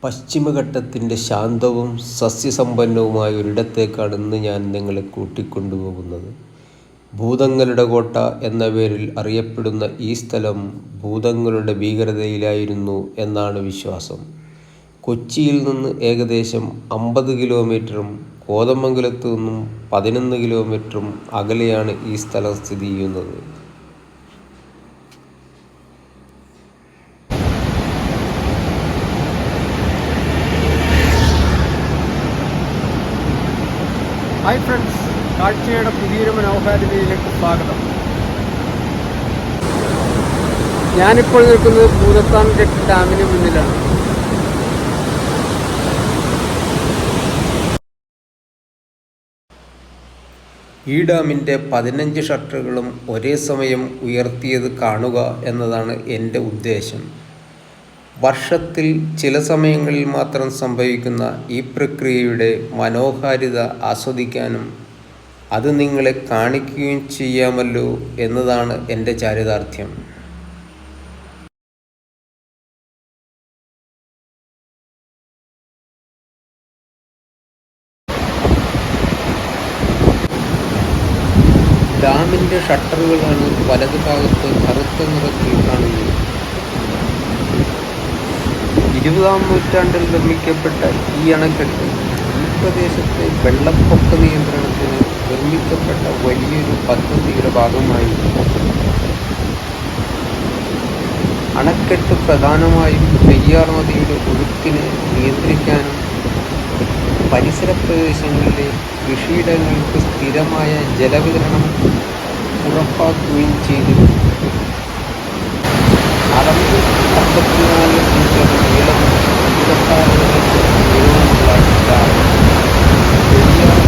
പശ്ചിമഘട്ടത്തിൻ്റെ ശാന്തവും സസ്യസമ്പന്നവുമായ ഒരിടത്തേക്കാണ് ഇന്ന് ഞാൻ നിങ്ങളെ കൂട്ടിക്കൊണ്ടുപോകുന്നത്. ഭൂതങ്ങളുടെ കോട്ട എന്ന പേരിൽ അറിയപ്പെടുന്ന ഈ സ്ഥലം ഭൂതങ്ങളുടെ ഭീകരതയിലായിരുന്നു എന്നാണ് വിശ്വാസം. കൊച്ചിയിൽ നിന്ന് ഏകദേശം 50 കിലോമീറ്ററും കോതമംഗലത്തു നിന്നും 11 കിലോമീറ്ററും അകലെയാണ് ഈ സ്ഥലം സ്ഥിതി ചെയ്യുന്നത്. ഹായ് ഫ്രണ്ട്സ്, കാഴ്ചയുടെ പുതിയൊരു മനോഹാരിതയിലേക്ക് സ്വാഗതം. ഞാനിപ്പോൾ നിൽക്കുന്നത് ഭൂതത്താൻകെട്ട് ഡാമിന് മുന്നിലാണ്. ഈ ഡാമിൻ്റെ 15 ഷട്ടറുകളും ഒരേ സമയം ഉയർത്തിയത് കാണുക എന്നതാണ് എൻ്റെ ഉദ്ദേശം. വർഷത്തിൽ ചില സമയങ്ങളിൽ മാത്രം സംഭവിക്കുന്ന ഈ പ്രക്രിയയുടെ മനോഹാരിത ആസ്വദിക്കാനും അത് നിങ്ങളെ കാണിക്കുകയും ചെയ്യാമല്ലോ എന്നതാണ് എൻ്റെ ചാരിതാർത്ഥ്യം. ഡാമിൻ്റെ ഷട്ടറുകളാണ് വലതുഭാഗത്ത് കറുത്ത നിറത്തിൽ കാണുന്നത്. 20-ാം നൂറ്റാണ്ടിൽ നിർമ്മിക്കപ്പെട്ട ഈ അണക്കെട്ട് ഈ പ്രദേശത്തെ വെള്ളപ്പൊക്ക നിയന്ത്രണത്തിന് നിർമ്മിക്കപ്പെട്ട വലിയൊരു പദ്ധതിയുടെ ഭാഗമായി. അണക്കെട്ട് പ്രധാനമായും പെരിയാർ നദിയുടെ ഒഴുക്കിനെ നിയന്ത്രിക്കാനും പരിസര പ്രദേശങ്ങളിലെ കൃഷിയിടങ്ങൾക്ക് സ്ഥിരമായ ജലവിതരണം ഉറപ്പാക്കുകയും ചെയ്തിരുന്നു. 654 മീറ്റർ നീളം 26 നീളമുള്ള ഡാം പെരിയാർ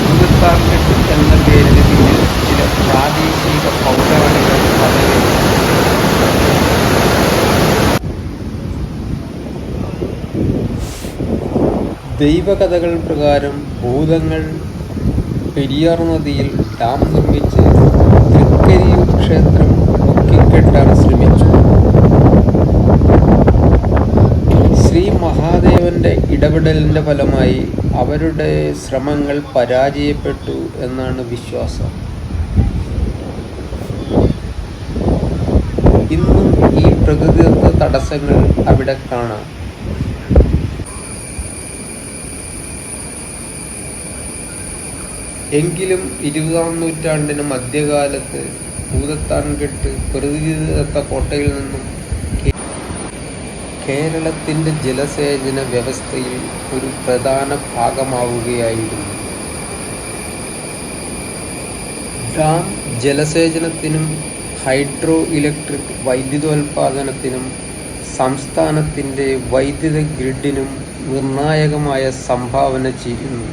ഭൂതത്താൻകെട്ട് എന്ന പേരിന് പിന്നിൽ ചില പ്രാദേശിക പൗരാണിക കഥകൾ. ദൈവകഥകൾ പ്രകാരം ഭൂതങ്ങൾ പെരിയാർ നദിയിൽ ഡാം നിർമ്മിച്ച് തൃക്കരിയൂർ ക്ഷേത്രം പൊക്കിക്കെട്ടാൻ ശ്രമിച്ചു. ശ്രീ മഹാദേവന്റെ ഇടപെടലിൻ്റെ ഫലമായി അവരുടെ ശ്രമങ്ങൾ പരാജയപ്പെട്ടു എന്നാണ് വിശ്വാസം. ഇന്നും ഈ പ്രകൃതിദത്ത തടസ്സങ്ങൾ അവിടെ കാണാം. എങ്കിലും 20-ാം നൂറ്റാണ്ടിന് മധ്യകാലത്ത് ഭൂതത്താൻകെട്ട് പ്രകൃതിദത്ത കോട്ടയിൽ നിന്നും കേരളത്തിൻ്റെ ജലസേചന വ്യവസ്ഥയിൽ ഒരു പ്രധാന ഭാഗമാവുകയായിരുന്നു. ഡാം ജലസേചനത്തിനും ഹൈഡ്രോ ഇലക്ട്രിക് വൈദ്യുതോൽപാദനത്തിനും സംസ്ഥാനത്തിൻ്റെ വൈദ്യുത ഗ്രിഡിനും നിർണായകമായ സംഭാവന ചെയ്യുന്നു.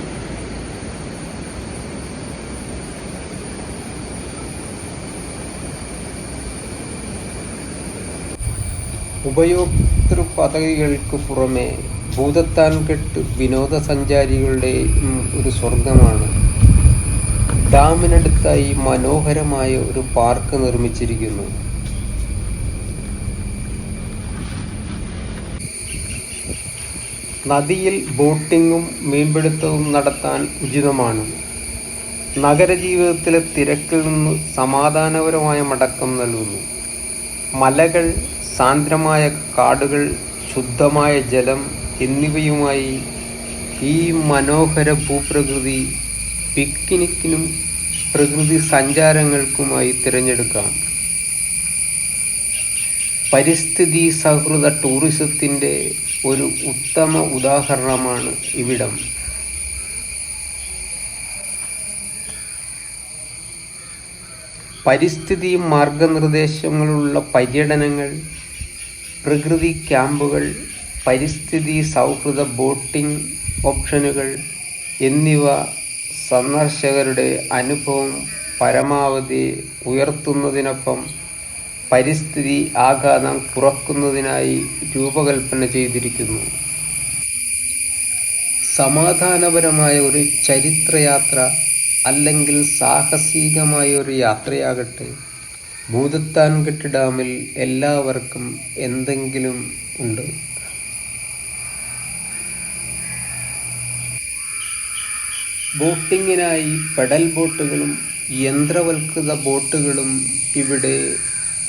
ഉപയോക്തൃ പദ്ധതികൾക്ക് പുറമെ ഭൂതത്താൻകെട്ട് വിനോദസഞ്ചാരികളുടെ ഒരു സ്വർഗമാണ്. ഡാമിനടുത്തായി മനോഹരമായ ഒരു പാർക്ക് നിർമ്മിച്ചിരിക്കുന്നു. നദിയിൽ ബോട്ടിങ്ങും മീൻപിടുത്തവും നടത്താൻ ഉചിതമാണ്. നഗരജീവിതത്തിലെ തിരക്കിൽ നിന്ന് സമാധാനപരമായ മടക്കം നൽകുന്നു. മലകൾ, സാന്ദ്രമായ കാടുകൾ, ശുദ്ധമായ ജലം എന്നിവയുമായി ഈ മനോഹര ഭൂപ്രകൃതി പിക്നിക്കിനും പ്രകൃതി സഞ്ചാരങ്ങൾക്കുമായി തിരഞ്ഞെടുക്കാം. പരിസ്ഥിതി സൗഹൃദ ടൂറിസത്തിൻ്റെ ഒരു ഉത്തമ ഉദാഹരണമാണ് ഇവിടം. പരിസ്ഥിതി മാർഗനിർദ്ദേശങ്ങളുള്ള പര്യടനങ്ങൾ, പ്രകൃതി ക്യാമ്പുകൾ, പരിസ്ഥിതി സൗഹൃദ ബോട്ടിംഗ് ഓപ്ഷനുകൾ എന്നിവ സന്ദർശകരുടെ അനുഭവം പരമാവധി ഉയർത്തുന്നതിനൊപ്പം പരിസ്ഥിതി ആഘാതം കുറയ്ക്കുന്നതിനായി രൂപകൽപ്പന ചെയ്തിരിക്കുന്നു. സമാധാനപരമായ ഒരു ചരിത്രയാത്ര അല്ലെങ്കിൽ സാഹസികമായ ഒരു യാത്രയാകട്ടെ, ഭൂതത്താൻകെട്ട് ഡാമിൽ എല്ലാവർക്കും എന്തെങ്കിലും ഉണ്ട്. ബോട്ടിങ്ങിനായി പെഡൽ ബോട്ടുകളും യന്ത്രവൽകൃത ബോട്ടുകളും ഇവിടെ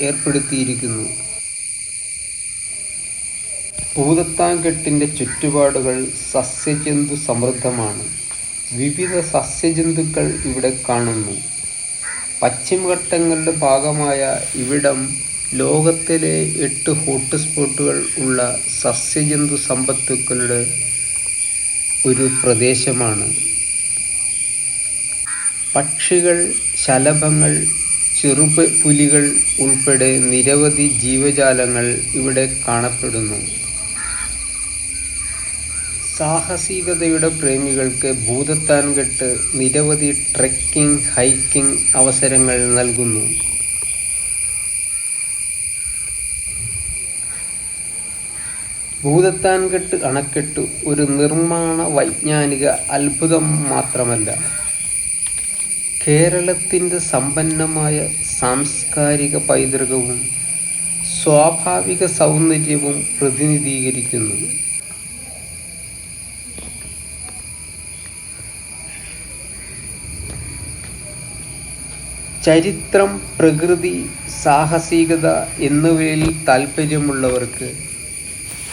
ഏർപ്പെടുത്തിയിരിക്കുന്നു. ഭൂതത്താൻകെട്ടിൻ്റെ ചുറ്റുപാടുകൾ സസ്യജന്തു സമൃദ്ധമാണ്. വിവിധ സസ്യജന്തുക്കൾ ഇവിടെ കാണുന്നു. പശ്ചിമഘട്ടങ്ങളുടെ ഭാഗമായ ഇവിടം ലോകത്തിലെ 8 ഹോട്ട്സ്പോട്ടുകൾ ഉള്ള സസ്യജന്തു സമ്പത്തുക്കളുടെ ഒരു പ്രദേശമാണ്. പക്ഷികൾ, ശലഭങ്ങൾ, ചെറുപുലികൾ ഉൾപ്പെടെ നിരവധി ജീവജാലങ്ങൾ ഇവിടെ കാണപ്പെടുന്നു. സാഹസികതയുടെ പ്രേമികൾക്ക് ഭൂതത്താൻകെട്ട് നിരവധി ട്രെക്കിംഗ്, ഹൈക്കിംഗ് അവസരങ്ങൾ നൽകുന്നു. ഭൂതത്താൻകെട്ട് അണക്കെട്ട് ഒരു നിർമ്മാണ വൈജ്ഞാനിക അത്ഭുതം മാത്രമല്ല, കേരളത്തിൻ്റെ സമ്പന്നമായ സാംസ്കാരിക പൈതൃകവും സ്വാഭാവിക സൗന്ദര്യവും പ്രതിനിധീകരിക്കുന്നു. ചരിത്രം, പ്രകൃതി, സാഹസികത എന്നിവയിൽ താൽപ്പര്യമുള്ളവർക്ക്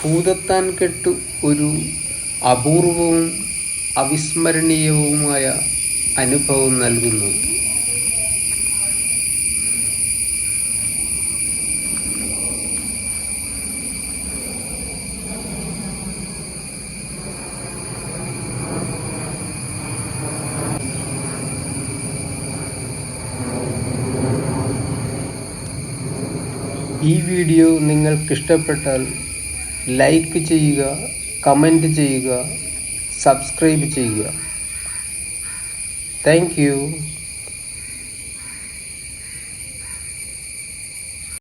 ഭൂതത്താൻകെട്ട് ഒരു അപൂർവവും അവിസ്മരണീയവുമായ അനുഭവം നൽകുന്നു. ഈ വീഡിയോ നിങ്ങൾക്കിഷ്ടപ്പെട്ടാൽ ലൈക്ക് ചെയ്യുക, കമൻറ്റ് ചെയ്യുക, സബ്സ്ക്രൈബ് ചെയ്യുക. Thank you.